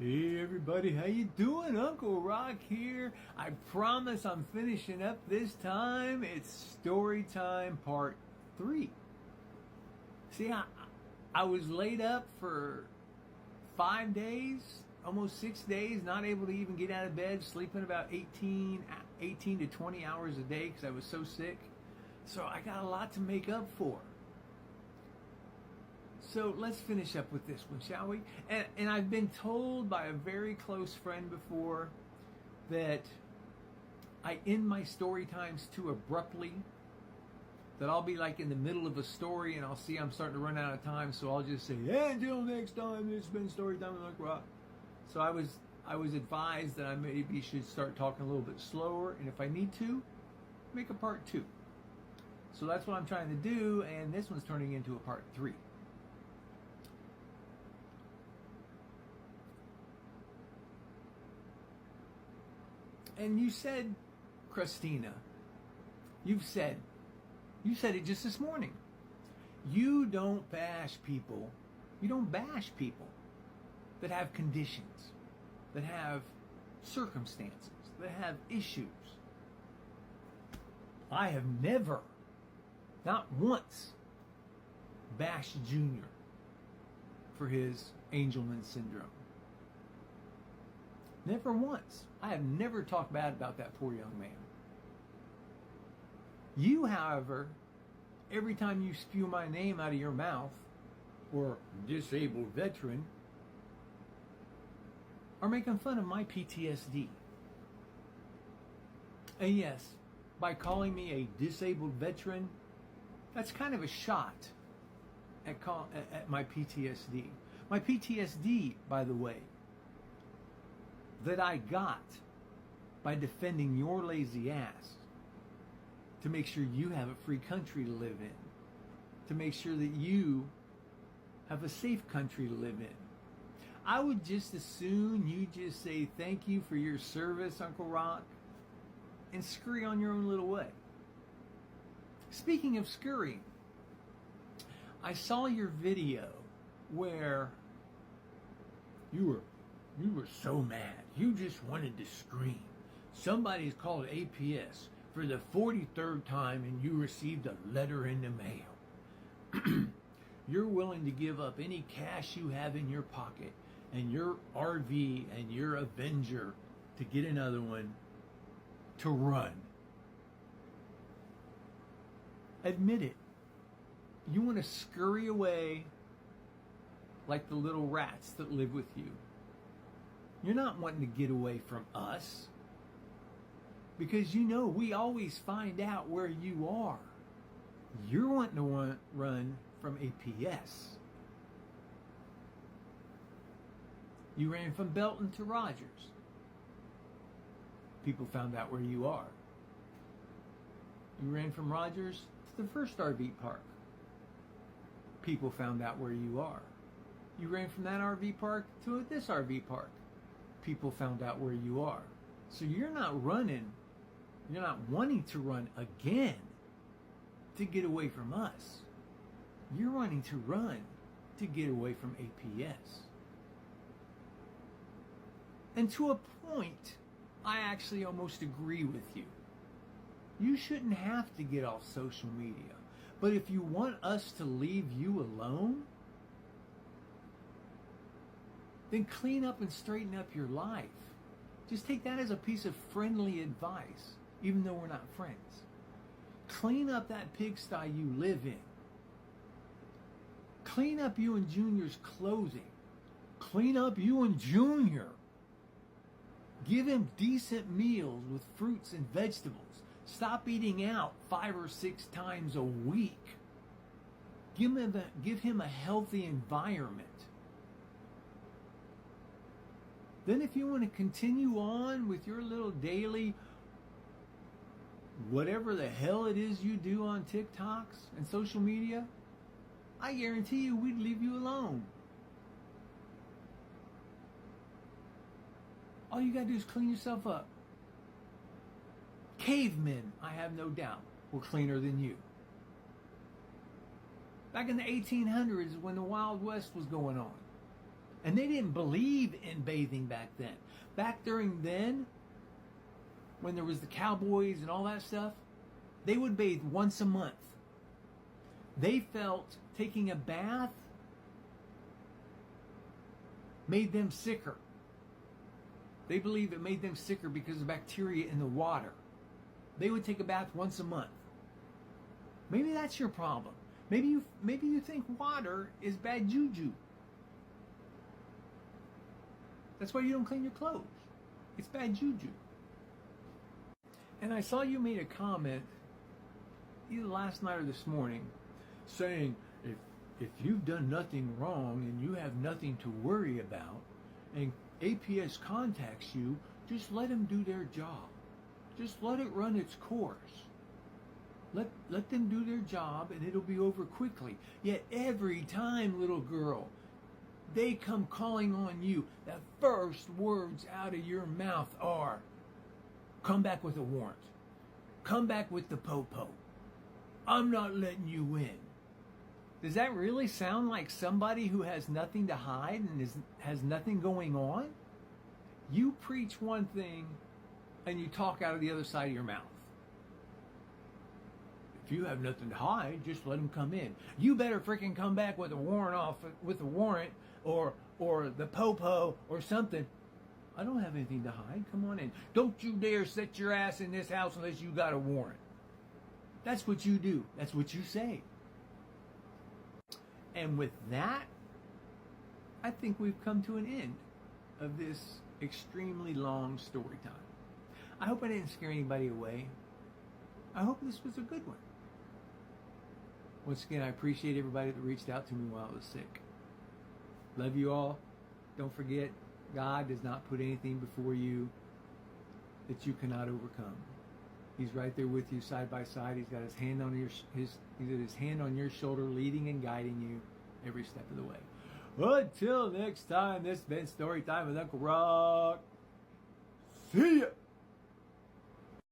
Hey everybody, how you doing? Uncle Rock here. I promise I'm finishing up this time. It's story time part 3. See, I was laid up for 5 days, almost 6 days, not able to even get out of bed, sleeping about 18 to 20 hours a day because I was so sick. So I got a lot to make up for. So let's finish up with this one, shall we? And I've been told by a very close friend before that I end my story times too abruptly, that I'll be like in the middle of a story and I'll see I'm starting to run out of time, so I'll just say, hey, until next time, it's been story time with Uncle Rock. So I was advised that I maybe should start talking a little bit slower, and if I need to, make a part 2. So that's what I'm trying to do, and this one's turning into a part 3. And you said, Christina, you said it just this morning. You don't bash people. You don't bash people that have conditions, that have circumstances, that have issues. I have never, not once, bashed Junior for his Angelman syndrome. Never once. I have never talked bad about that poor young man. You, however, every time you spew my name out of your mouth, or disabled veteran, are making fun of my PTSD. And yes, by calling me a disabled veteran, that's kind of a shot at my PTSD. My PTSD, by the way, that I got by defending your lazy ass to make sure you have a free country to live in, to make sure that you have a safe country to live in. I would just as soon you just say thank you for your service, Uncle Rock, and scurry on your own little way. Speaking of scurrying, I saw your video where you were so mad. You just wanted to scream. Somebody's called APS for the 43rd time and you received a letter in the mail. You're willing to give up any cash you have in your pocket and your RV and your Avenger to get another one to run. Admit it. You want to scurry away like the little rats that live with you. You're not wanting to get away from us because you know we always find out where you are. You're wanting to run from APS. You ran from Belton to Rogers. People found out where you are. You ran from Rogers to the first RV park. People found out where you are. You ran from that RV park to this RV park. People found out where you are. So you're not running, you're not wanting to run again to get away from us. You're wanting to run to get away from APS. And to a point, I actually almost agree with you. You shouldn't have to get off social media. But if you want us to leave you alone, then clean up and straighten up your life. Just take that as a piece of friendly advice, even though we're not friends. Clean up that pigsty you live in. Clean up you and Junior's clothing. Clean up you and Junior. Give him decent meals with fruits and vegetables. Stop eating out 5 or 6 times a week. Give him a healthy environment. Then if you want to continue on with your little daily, whatever the hell it is you do on TikToks and social media, I guarantee you we'd leave you alone. All you gotta do is clean yourself up. Cavemen, I have no doubt, were cleaner than you. Back in the 1800s when the Wild West was going on, And they didn't believe in bathing back then. Back during then, when there was the cowboys and all that stuff, they would bathe once a month. They felt taking a bath made them sicker. They believed it made them sicker because of bacteria in the water. They would take a bath once a month. Maybe that's your problem. Maybe you think water is bad juju. That's why you don't clean your clothes. It's bad juju. And I saw you made a comment either last night or this morning saying if you've done nothing wrong and you have nothing to worry about and APS contacts you, just let them do their job. Just let it run its course. Let them do their job and it'll be over quickly. Yet every time, little girl, they come calling on you, the first words out of your mouth are, come back with a warrant. Come back with the po-po. I'm not letting you in. Does that really sound like somebody who has nothing to hide and has nothing going on? You preach one thing and you talk out of the other side of your mouth. If you have nothing to hide, just let them come in. You better freaking come back with a warrant or the po-po or something. I don't have anything to hide. Come on in. Don't you dare set your ass in this house unless you got a warrant. That's what you do. That's what you say. And with that, I think we've come to an end of this extremely long story time. I hope I didn't scare anybody away. I hope this was a good one. Once again, I appreciate everybody that reached out to me while I was sick. Love you all. Don't forget, God does not put anything before you that you cannot overcome. He's right there with you side by side. He's got his hand on his hand on your shoulder, leading and guiding you every step of the way. Until next time, this has been Story Time with Uncle Rock. See ya!